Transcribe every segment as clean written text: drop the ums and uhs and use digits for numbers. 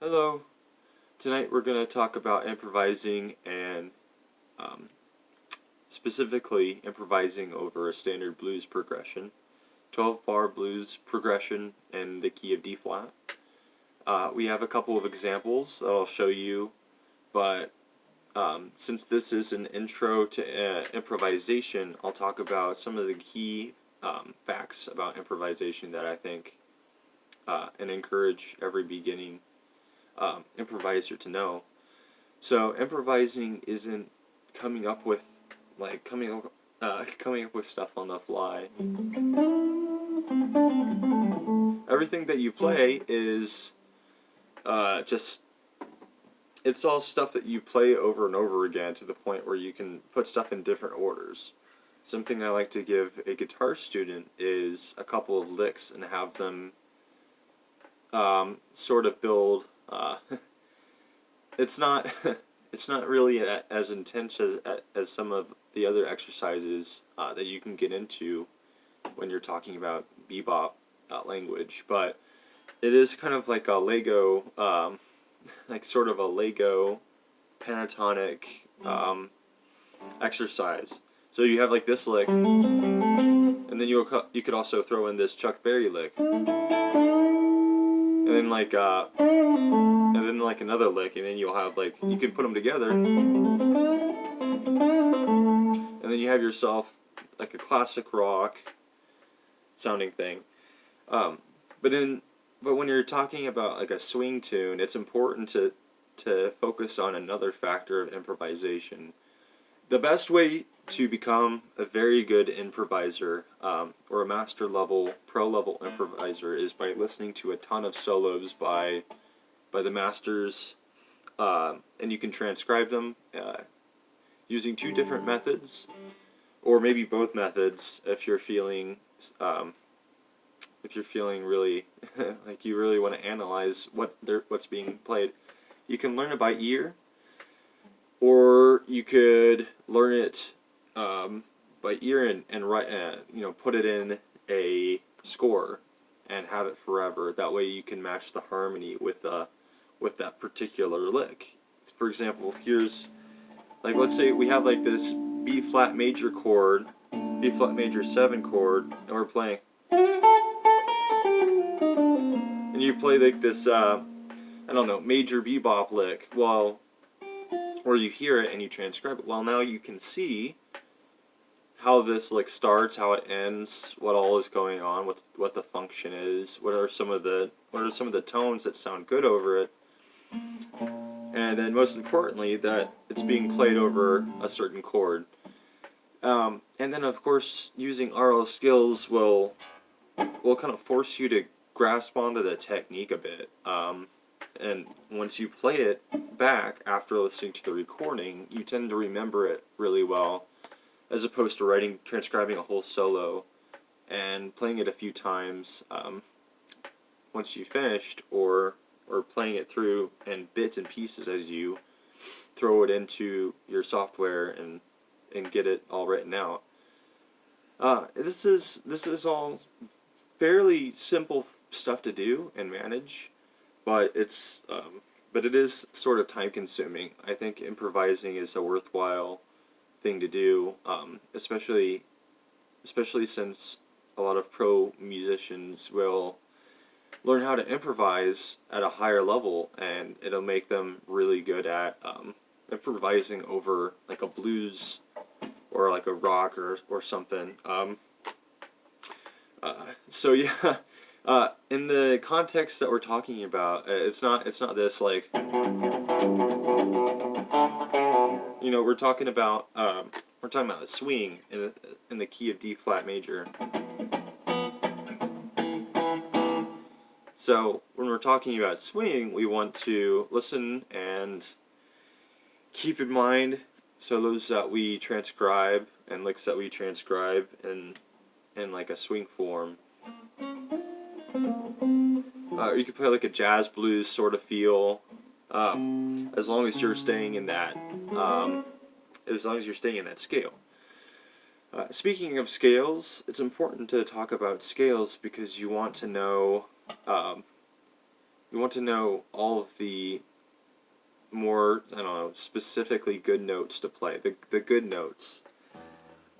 Hello. Tonight we're going to talk about improvising and um, specifically improvising over a standard blues progression, 12-bar blues progression in the key of D flat. We have a couple of examples that I'll show you, but since this is an intro to improvisation, I'll talk about some of the key facts about improvisation that I think and encourage every beginning improviser to know. So improvising isn't coming up with coming up with stuff on the fly. Everything that you play is just it's all stuff that you play over and over again to the point where you can put stuff in different orders. Something I like to give a guitar student is a couple of licks and have them sort of build. It's not it's not really as intense as some of the other exercises that you can get into when you're talking about bebop language, but it is kind of like a Lego, like sort of a Lego pentatonic exercise. So you have like this lick, and then you could also throw in this Chuck Berry lick, and then like another lick, and then you'll have like you can put them together, and then you have yourself like a classic rock sounding thing. Um, but in but when you're talking about like a swing tune, it's important to focus on another factor of improvisation. The best way to become a very good improviser or a master level, pro level improviser is by listening to a ton of solos by the masters, and you can transcribe them using two different methods, or maybe both methods um, if you're feeling really like you really want to analyze what's being played. You can learn it by ear, or you could learn it by ear and write, put it in a score and have it forever. That way you can match the harmony with that particular lick. For example, here's like let's say we have like this B flat major chord, B flat major 7 chord, and we're playing, and you play like this I don't know, major bebop lick. Well, or you hear it and you transcribe it. Well, now you can see how this lick starts, how it ends, what all is going on, what the function is, what are some of the tones that sound good over it, and then most importantly that it's being played over a certain chord. And then of course using RL skills will kind of force you to grasp onto the technique a bit. And once you play it back after listening to the recording, you tend to remember it really well, as opposed to transcribing a whole solo and playing it a few times once you finished, or playing it through in bits and pieces as you throw it into your software and get it all written out. This is all fairly simple stuff to do and manage, but it is sort of time consuming. I think improvising is a worthwhile thing to do, especially since a lot of pro musicians will learn how to improvise at a higher level, and it'll make them really good at improvising over like a blues or like a rock or something. So yeah, in the context that we're talking about, it's not this like we're talking about a swing in the key of D flat major. So when we're talking about swing, we want to listen and keep in mind solos that we transcribe and licks that we transcribe in like a swing form. You could play like a jazz blues sort of feel, as long as you're staying in that scale. Speaking of scales, it's important to talk about scales because you want to know you want to know all of the more, I don't know, specifically good notes to play, the good notes.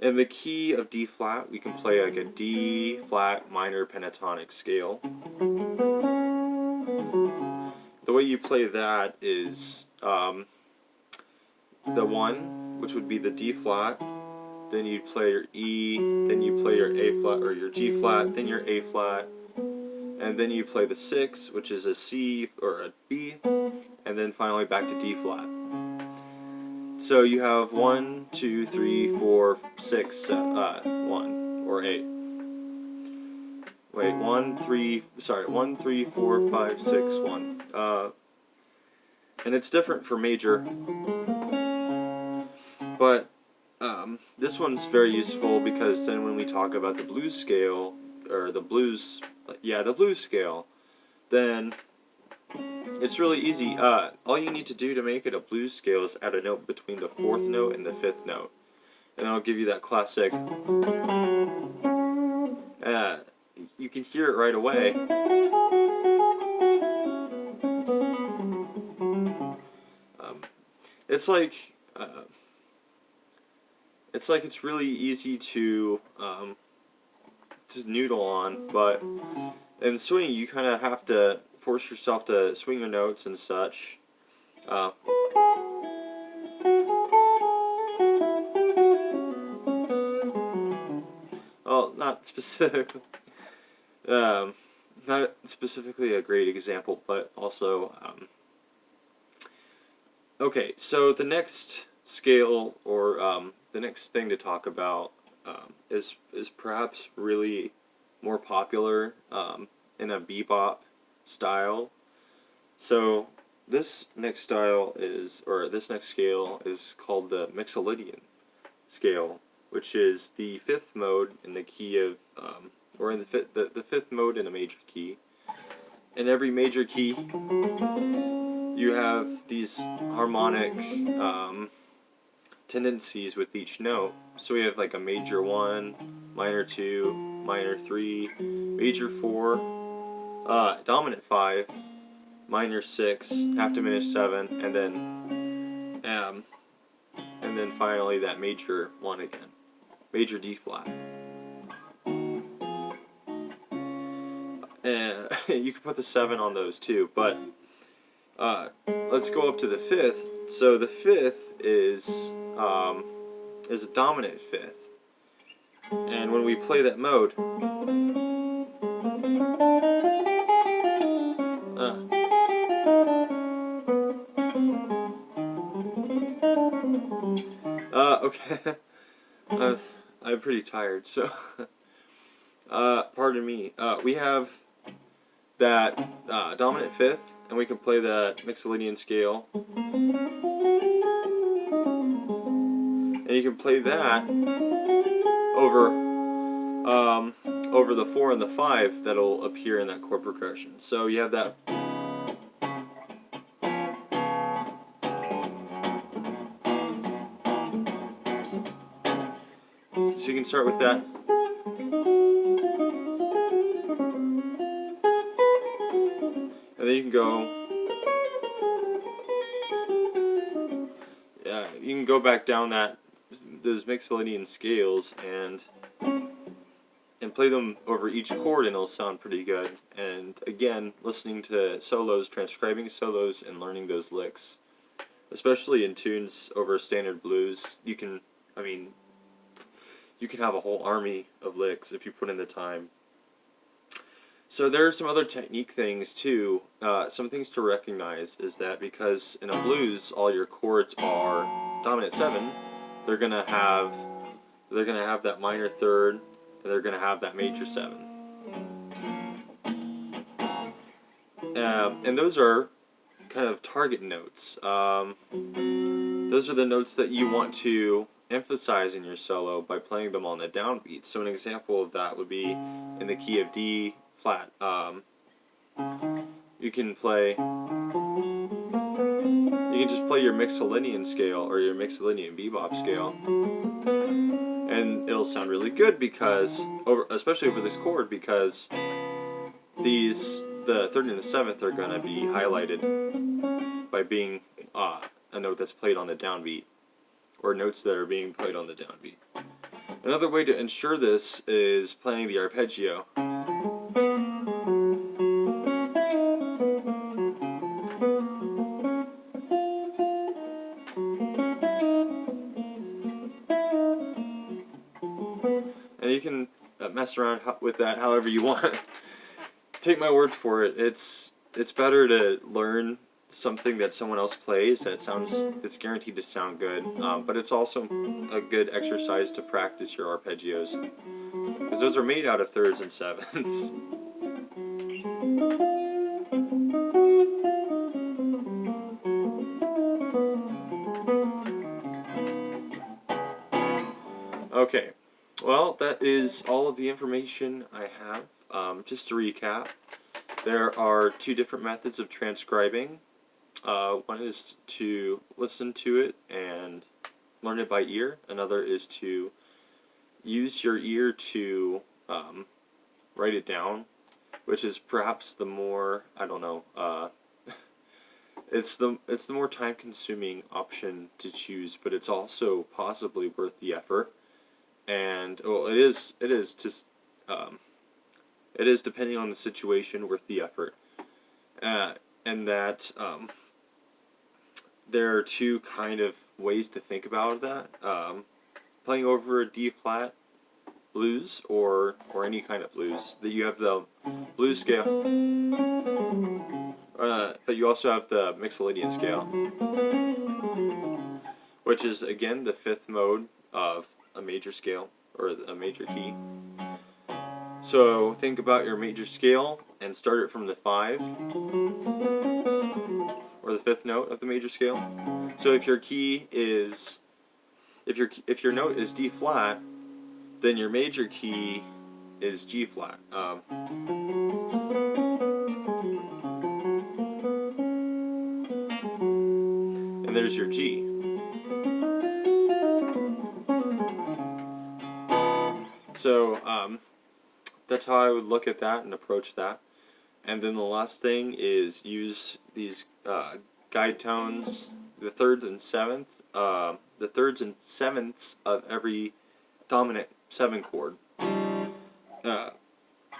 In the key of D flat, we can play like a D flat minor pentatonic scale. The way you play that is the 1, which would be the D flat, then you play your E, then you play your A flat or your G flat, then your A flat, and then you play the 6, which is a C or a B, and then finally back to D flat. So you have 1, 2, 3, 4, 6, 1 or 8. Wait, 1, 3, 4, 5, 6, 1. And it's different for major, but this one's very useful because then when we talk about the blues scale, or the blues scale, then it's really easy. All you need to do to make it a blues scale is add a note between the 4th note and the 5th note. And I'll give you that classic. You can hear it right away. It's like it's really easy to just noodle on, but in swing you kind of have to force yourself to swing your notes and such. Well, not specifically. Not specifically a great example, but also okay. So the next scale, or the next thing to talk about, is perhaps really more popular in a bebop style. So this next scale is called the Mixolydian scale, which is the 5th mode in the key of, or in the 5th mode in a major key. In every major key, you have these harmonic tendencies with each note. So we have like a major 1, minor 2, minor 3, major 4, dominant 5, minor 6, half diminished 7, and then finally that major 1 again, major D flat. And you can put the 7 on those too, but let's go up to the 5th. So the 5th is a dominant 5th, and when we play that mode, okay, I'm pretty tired, so pardon me. We have that dominant 5th, and we can play that Mixolydian scale, and you can play that over the 4 and the 5 that'll appear in that chord progression. So you have that. So you can start with that. And then you can go back down those Mixolydian scales and play them over each chord, and it'll sound pretty good. And again, listening to solos, transcribing solos, and learning those licks, especially in tunes over standard blues, you can have a whole army of licks if you put in the time. So there are some other technique things too. Some things to recognize is that because in a blues all your chords are dominant 7, they're gonna have that minor 3rd, and they're gonna have that major 7. And those are kind of target notes. Those are the notes that you want to emphasize in your solo by playing them on the downbeat. So an example of that would be in the key of D flat. You can just play your Mixolydian scale or your Mixolydian bebop scale, and it'll sound really good because especially over this chord, because the third and the seventh are going to be highlighted by being a note that's played on the downbeat, or notes that are being played on the downbeat. Another way to ensure this is playing the arpeggio. And you can mess around with that however you want. Take my word for it. It's better to learn something that someone else plays that it's guaranteed to sound good, but it's also a good exercise to practice your arpeggios, because those are made out of thirds and sevenths. Okay, well, that is all of the information I have. Just to recap, there are two different methods of transcribing. One is to listen to it and learn it by ear. Another is to use your ear to write it down, which is perhaps the more, I don't know, it's the more time-consuming option to choose, but it's also possibly worth the effort. And well, it is just it is, depending on the situation, worth the effort. And that there are two kind of ways to think about that. Playing over a D flat blues or any kind of blues. That you have the blues scale, but you also have the Mixolydian scale, which is again the fifth mode of a major scale or a major key. So think about your major scale and start it from the 5 or the fifth note of the major scale. So if your key is if your note is D flat, then your major key is G flat. And there's your G. So that's how I would look at that and approach that. And then the last thing is use these guide tones, the thirds and sevenths of every dominant 7 chord,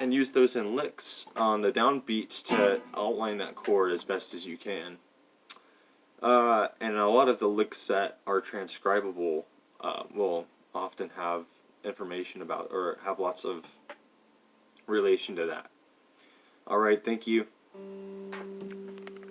and use those in licks on the downbeats to outline that chord as best as you can. And a lot of the licks that are transcribable will often have information about, or have lots of relation to that. Alright, thank you.